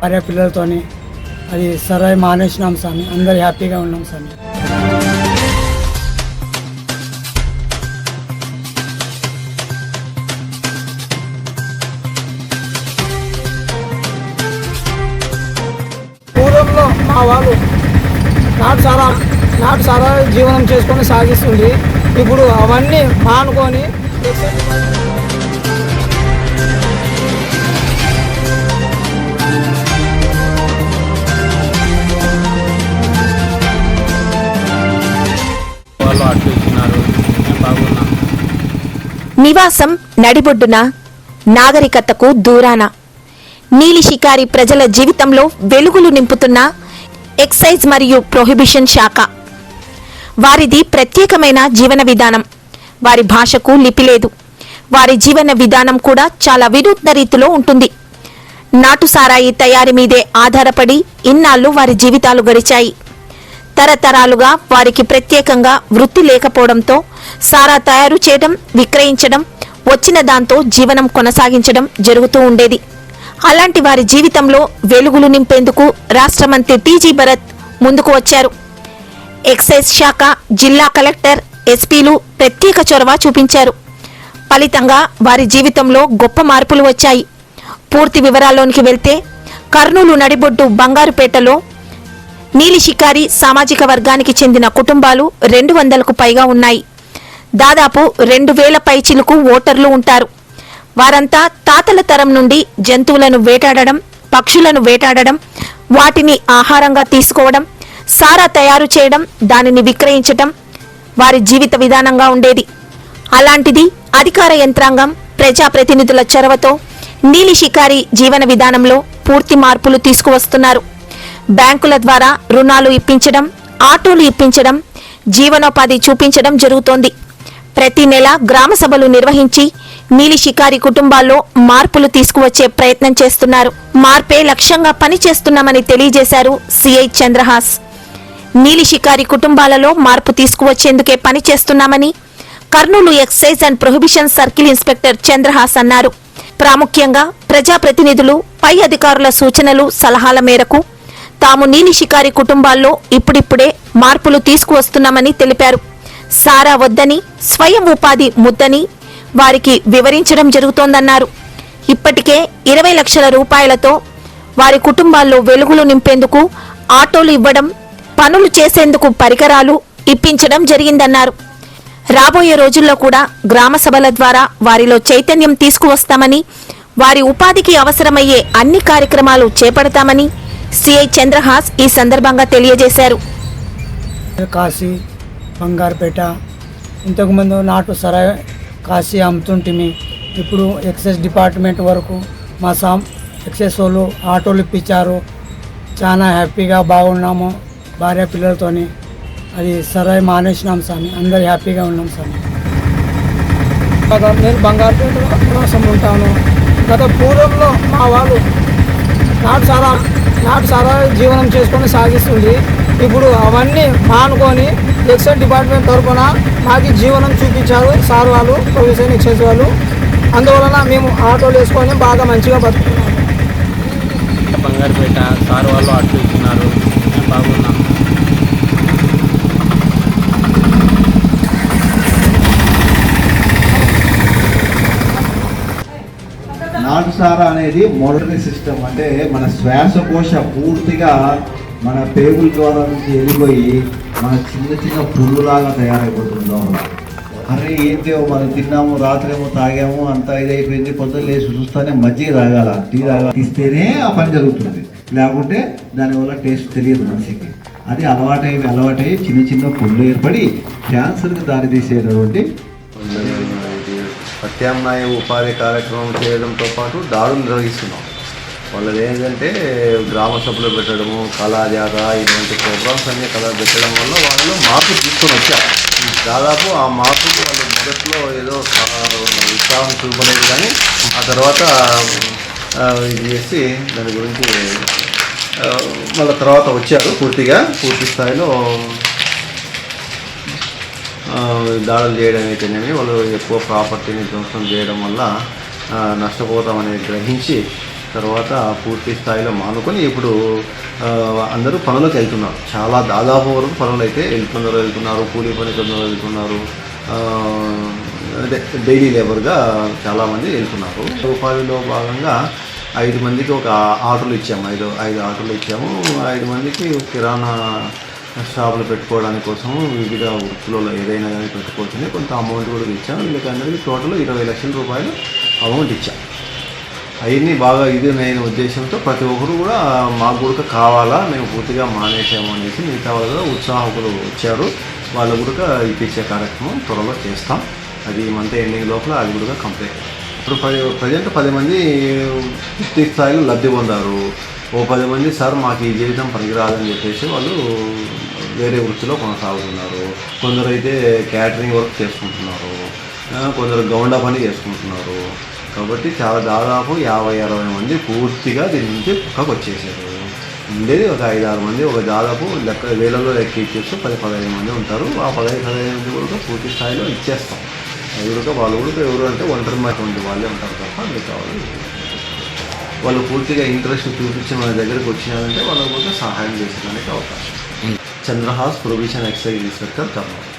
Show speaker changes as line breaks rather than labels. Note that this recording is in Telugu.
భార్య పిల్లలతోని అది సరే మానేసినాం స్వామి. అందరు హ్యాపీగా ఉన్నాం స్వామి. పూర్వంలో మా వాళ్ళు నాటు సారా జీవనం చేసుకొని సాగిస్తుంది. ఇప్పుడు అవన్నీ మానుకొని
నివాసం నడిబొడ్డున, నాగరికతకు దూరాన, నీలి షికారి ప్రజల జీవితంలో వెలుగులు నింపుతున్న ఎక్సైజ్ మరియు ప్రొహిబిషన్ శాఖ. వారిది ప్రత్యేకమైన జీవన విధానం. వారి భాషకు లిపి లేదు. వారి జీవన విధానం కూడా చాలా వినూత్న రీతిలో ఉంటుంది. నాటు సారాయి తయారీ మీదే ఆధారపడి ఇన్నాళ్లు వారి జీవితాలు గడిచాయి. తరతరాలుగా వారికి ప్రత్యేకంగా వృత్తి లేకపోవడంతో సారా తయారు చేయడం, విక్రయించడం, వచ్చిన దాంతో జీవనం కొనసాగించడం జరుగుతూ ఉండేది. అలాంటి వారి జీవితంలో వెలుగులు నింపేందుకు రాష్ట్ర మంత్రి టీజీ భరత్ ముందుకు వచ్చారు. ఎక్సైజ్ శాఖ, జిల్లా కలెక్టర్, ఎస్పీలు ప్రత్యేక చొరవ చూపించారు. ఫలితంగా వారి జీవితంలో గొప్ప మార్పులు వచ్చాయి. పూర్తి వివరాల్లోనికి వెళ్తే, కర్నూలు నడిబొడ్డు బంగారుపేటలో నీలి షికారి సామాజిక వర్గానికి చెందిన కుటుంబాలు 200కు పైగా ఉన్నాయి. దాదాపు 2000 పైచిలుకు ఓటర్లు ఉంటారు. వారంతా తాతల తరం నుండి జంతువులను వేటాడడం, పక్షులను వేటాడడం, వాటిని ఆహారంగా తీసుకోవడం, సారా తయారు చేయడం, దానిని విక్రయించటం వారి జీవిత విధానంగా ఉండేది. అలాంటిది అధికార యంత్రాంగం, ప్రజాప్రతినిధుల చొరవతో నీలి షికారి జీవన విధానంలో పూర్తి మార్పులు తీసుకువస్తున్నారు. బ్యాంకుల ద్వారా రుణాలు ఇప్పించడం, ఆటోలు ఇప్పించడం, జీవనోపాధి చూపించడం జరుగుతోంది. ప్రతి నెల గ్రామ సభలు నిర్వహించి నీలి షికారి కుటుంబాల్లో మార్పులు తీసుకువచ్చే ప్రయత్నం చేస్తున్నారు. మార్పే లక్ష్యంగా పనిచేస్తున్నామని తెలియజేశారు సిఐ చంద్రహాస్. నీలి షికారి కుటుంబాలలో మార్పు తీసుకువచ్చేందుకే పనిచేస్తున్నామని Kurnool excise and prohibition circle inspector Chandrahas అన్నారు. ప్రాముఖ్యంగా ప్రజాప్రతినిధులు, పై అధికారుల సూచనలు, సలహాల మేరకు తాము నీలి షికారి కుటుంబాల్లో ఇప్పుడిప్పుడే మార్పులు తీసుకువస్తున్నామని తెలిపారు. సారా వద్దని, స్వయం ఉపాధి ముద్దని వారికి వివరించడం జరుగుతోందన్నారు. ఇప్పటికే 20 లక్షల రూపాయలతో వారి కుటుంబాల్లో వెలుగులు నింపేందుకు ఆటోలు ఇవ్వడం, పనులు చేసేందుకు పరికరాలు ఇప్పించడం జరిగిందన్నారు. రాబోయే రోజుల్లో కూడా గ్రామ సభల ద్వారా వారిలో చైతన్యం తీసుకువస్తామని, వారి ఉపాధికి అవసరమయ్యే అన్ని కార్యక్రమాలు చేపడతామని సిఐ చంద్రహాస్ ఈ సందర్భంగా తెలియజేశారు.
కాశీ, బంగారుపేట, ఇంతకుముందు నాటు సరాయి కాశీ అమ్ముతుంటిమి. ఇప్పుడు ఎక్సైజ్ డిపార్ట్మెంట్ వరకు మా ఎక్సైజ్ వాళ్ళు ఆటోలు ఇప్పించారు. చాలా హ్యాపీగా బాగున్నాము. భార్య పిల్లలతోని అది సరాయి మానేసినాం స్వామి. అందరు హ్యాపీగా ఉన్నాం స్వామి. నేను బంగారుపేట నివాసం ఉంటాను. గత పూర్వంలో మా వాళ్ళు నాటు సారా జీవనం చేసుకొని సాగిస్తుంది. ఇప్పుడు అవన్నీ మానుకొని ఎక్సైజ్ డిపార్ట్మెంట్ తరఫున మాకు జీవనం చూపించారు సార్ వాళ్ళు, ప్రొఫెషన్ ఎక్సైజ్ వాళ్ళు. అందువలన మేము ఆటోలు వేసుకొని బాగా మంచిగా బతుకుతున్నాము.
బంగారుపేట సార్ వాళ్ళు ఆటో ఇస్తున్నారు, బాగున్నాం.
నాటు సారా అనేది మోడర్న్ సిస్టమ్. అంటే మన శ్వాసకోశ పూర్తిగా మన పేగుల ద్వారా నుంచి వెళ్ళిపోయి మన చిన్న చిన్న పుల్లులాగా తయారైపోతుంది లోపల. అరే ఏంటో మనం తిన్నాము, రాత్రేమో తాగాము, అంతా ఇదైపోయింది, పొద్దున్న లేచి చూస్తానే మజ్జిగ తాగాల, టీ ఇస్తేనే ఆ పని జరుగుతుంది. లేకుంటే దానివల్ల టేస్ట్ తెలియదు మనిషికి. అది అలవాటై చిన్న చిన్న పుళ్ళు ఏర్పడి క్యాన్సర్కి దారితీసేటటువంటి
ప్రత్యామ్నాయ ఉపాధి కార్యక్రమం చేయడంతో పాటు దాడులు నిర్వహిస్తున్నాం. వాళ్ళది ఏంటంటే గ్రామ సభలు పెట్టడము, కళాజాత, ఇటువంటి ప్రోగ్రామ్స్ అన్నీ పెట్టడం వల్ల వాళ్ళు మార్పు తీసుకొని వచ్చారు. దాదాపు ఆ మార్పుకి వాళ్ళు మొదట్లో ఏదో ఉత్సాహం చూపలేదు, కానీ ఆ తర్వాత ఇది చేసి దాని గురించి మళ్ళీ తర్వాత వచ్చారు. పూర్తి స్థాయిలో దాడులు చేయడం అయితేనేమి, వాళ్ళు ఎక్కువ ప్రాపర్టీని ధ్వంసం చేయడం వల్ల నష్టపోతామనేది గ్రహించి తర్వాత పూర్తి స్థాయిలో మానుకొని ఇప్పుడు అందరూ పనులకు వెళ్తున్నారు. చాలా దాదాపు వరకు పనులు అయితే వెళ్తున్నారు, కూలీ పని కొందరు వెళ్తున్నారు, అదే డైలీ లేబర్గా చాలామంది వెళ్తున్నారు. ఉపాధిలో భాగంగా 5 మందికి ఒక ఆటోలు ఇచ్చాము, 5 ఆటోలు ఇచ్చాము. 5 మందికి కిరాణా షాపులు పెట్టుకోవడానికి కోసము వివిధ వృత్తులలో ఏదైనా కానీ పెట్టుకోవచ్చని కొంత అమౌంట్ కూడా ఇచ్చాము. వీళ్ళకి అందరికీ టోటల్ 20 లక్షల రూపాయలు అమౌంట్ ఇచ్చాం. అవన్నీ బాగా ఇది నేను ఉద్దేశంతో ప్రతి ఒక్కరు కూడా మాకు కూడా కావాలా, మేము పూర్తిగా మానేసాము అనేసి మిగతా వాళ్ళు ఉత్సాహకులు వచ్చారు. వాళ్ళ కూడా ఇప్పించే కార్యక్రమం త్వరలో చేస్తాం. అది మంత్ ఎండింగ్ లోపల అది కూడా కంప్లీట్. ఇప్పుడు ప్రజెంట్ 10 మంది పూర్తి స్థాయిలో లబ్ధి పొందారు. ఓ 10 మంది సార్ మాకు ఈ జీవితం పనికిరాదని చెప్పేసి వాళ్ళు వేరే వృత్తిలో కొనసాగుతున్నారు. కొందరు అయితే క్యాటరింగ్ వర్క్ చేసుకుంటున్నారు, కొందరు గౌండా పని చేసుకుంటున్నారు. కాబట్టి చాలా దాదాపు 50-60 మంది పూర్తిగా దీని నుంచి పక్కకు వచ్చేసారు. ఉండేది ఒక 5-6 మంది, ఒక దాదాపు వేలలో లెక్క ఇచ్చేస్తూ 10-15 మంది ఉంటారు. ఆ 15-15 మంది కూడా పూర్తి స్థాయిలో ఇచ్చేస్తాం. అది కూడా వాళ్ళు కూడా ఎవరు అంటే ఒంటరి ఉన్నటువంటి వాళ్ళే ఉంటారు తప్ప అది కావాలి. వాళ్ళు పూర్తిగా ఇంట్రెస్ట్ చూపించి మన దగ్గరకు వచ్చినారంటే వాళ్ళకు కూడా సహాయం చేసేదానికి అవకాశం. Chandrahas prohibition excise inspector Kurnool.